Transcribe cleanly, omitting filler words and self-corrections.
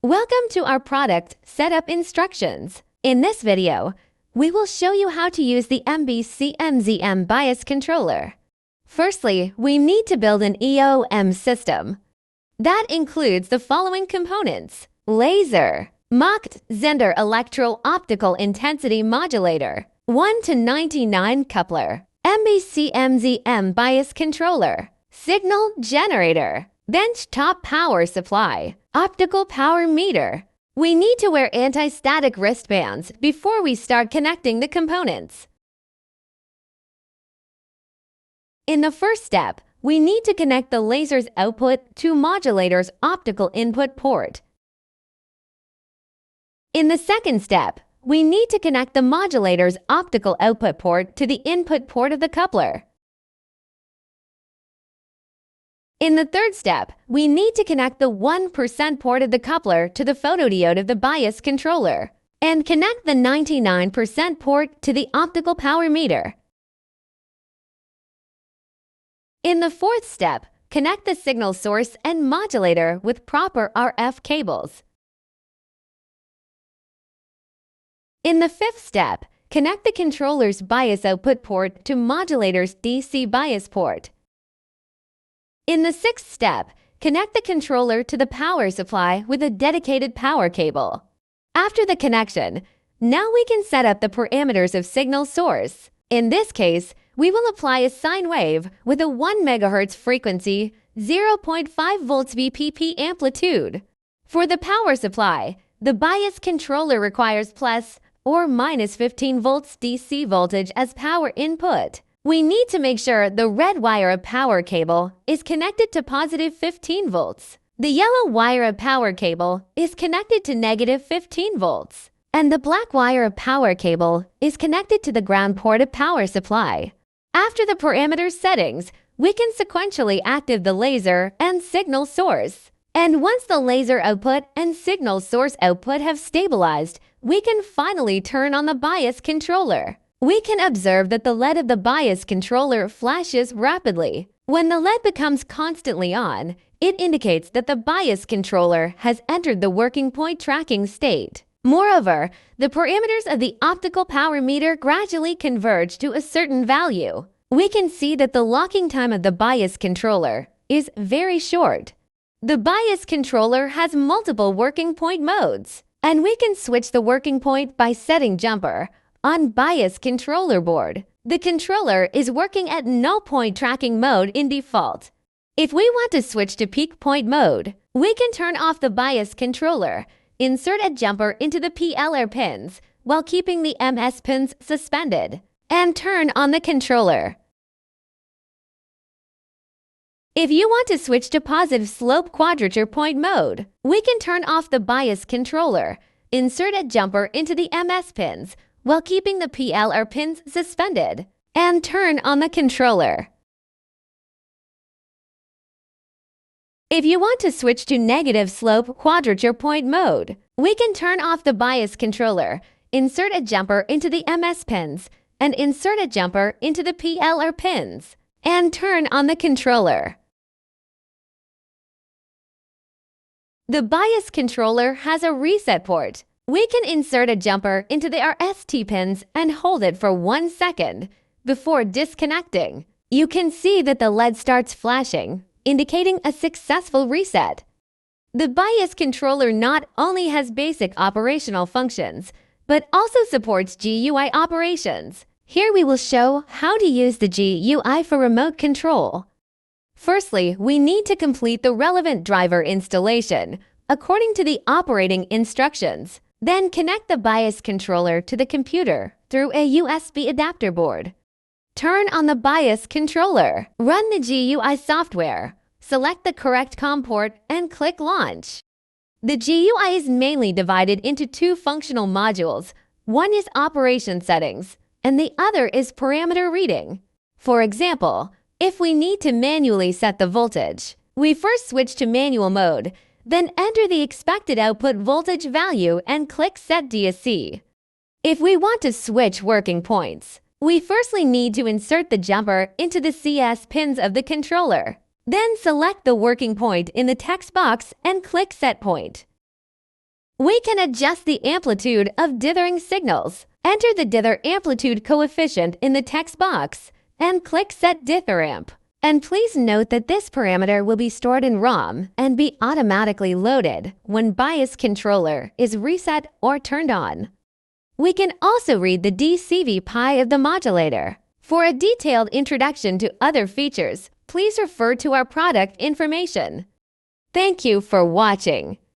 Welcome to our product setup instructions. In this video, we will show you how to use the MBC-MZM bias controller. Firstly, we need to build an EOM system. That includes the following components: laser, Mach-Zehnder electro-optical intensity modulator, 1:99 coupler, MBC-MZM bias controller, signal generator, bench-top power supply, optical power meter. We need to wear anti-static wristbands before we start connecting the components. In the first step, we need to connect the laser's output to modulator's optical input port. In the second step, we need to connect the modulator's optical output port to the input port of the coupler. In the third step, we need to connect the 1% port of the coupler to the photodiode of the bias controller and connect the 99% port to the optical power meter. In the fourth step, connect the signal source and modulator with proper RF cables. In the fifth step, connect the controller's bias output port to modulator's DC bias port. In the sixth step, connect the controller to the power supply with a dedicated power cable. After the connection, now we can set up the parameters of signal source. In this case, we will apply a sine wave with a 1 MHz frequency, 0.5 volts VPP amplitude. For the power supply, the bias controller requires plus or minus 15 volts DC voltage as power input. We need to make sure the red wire of power cable is connected to positive 15 volts. The yellow wire of power cable is connected to negative 15 volts. And the black wire of power cable is connected to the ground port of power supply. After the parameter settings, we can sequentially activate the laser and signal source. And once the laser output and signal source output have stabilized, we can finally turn on the bias controller. We can observe that the LED of the bias controller flashes rapidly. When the LED becomes constantly on, it indicates that the bias controller has entered the working point tracking state. Moreover, the parameters of the optical power meter gradually converge to a certain value. We can see that the locking time of the bias controller is very short. The bias controller has multiple working point modes, and we can switch the working point by setting jumper on bias controller board. The controller is working at null point tracking mode in default. If we want to switch to peak point mode, we can turn off the bias controller, insert a jumper into the PLR pins while keeping the MS pins suspended, and turn on the controller. If you want to switch to positive slope quadrature point mode, we can turn off the bias controller, insert a jumper into the MS pins while keeping the PLR pins suspended, and turn on the controller. If you want to switch to negative slope quadrature point mode, we can turn off the bias controller, insert a jumper into the MS pins, and insert a jumper into the PLR pins, and turn on the controller. The bias controller has a reset port. We can insert a jumper into the RST pins and hold it for 1 second before disconnecting. You can see that the LED starts flashing, indicating a successful reset. The bias controller not only has basic operational functions, but also supports GUI operations. Here we will show how to use the GUI for remote control. Firstly, we need to complete the relevant driver installation according to the operating instructions. Then connect the bias controller to the computer through a USB adapter board. Turn on the bias controller. Run the GUI software. Select the correct COM port and click Launch. The GUI is mainly divided into two functional modules. One is operation settings, and the other is parameter reading. For example, if we need to manually set the voltage, we first switch to manual mode, then enter the expected output voltage value and click Set DSC. If we want to switch working points, we firstly need to insert the jumper into the CS pins of the controller. Then select the working point in the text box and click Set Point. We can adjust the amplitude of dithering signals. Enter the dither amplitude coefficient in the text box and click Set Dither Amp. And please note that this parameter will be stored in ROM and be automatically loaded when bias controller is reset or turned on. We can also read the DCV pi of the modulator. For a detailed introduction to other features, please refer to our product information. Thank you for watching.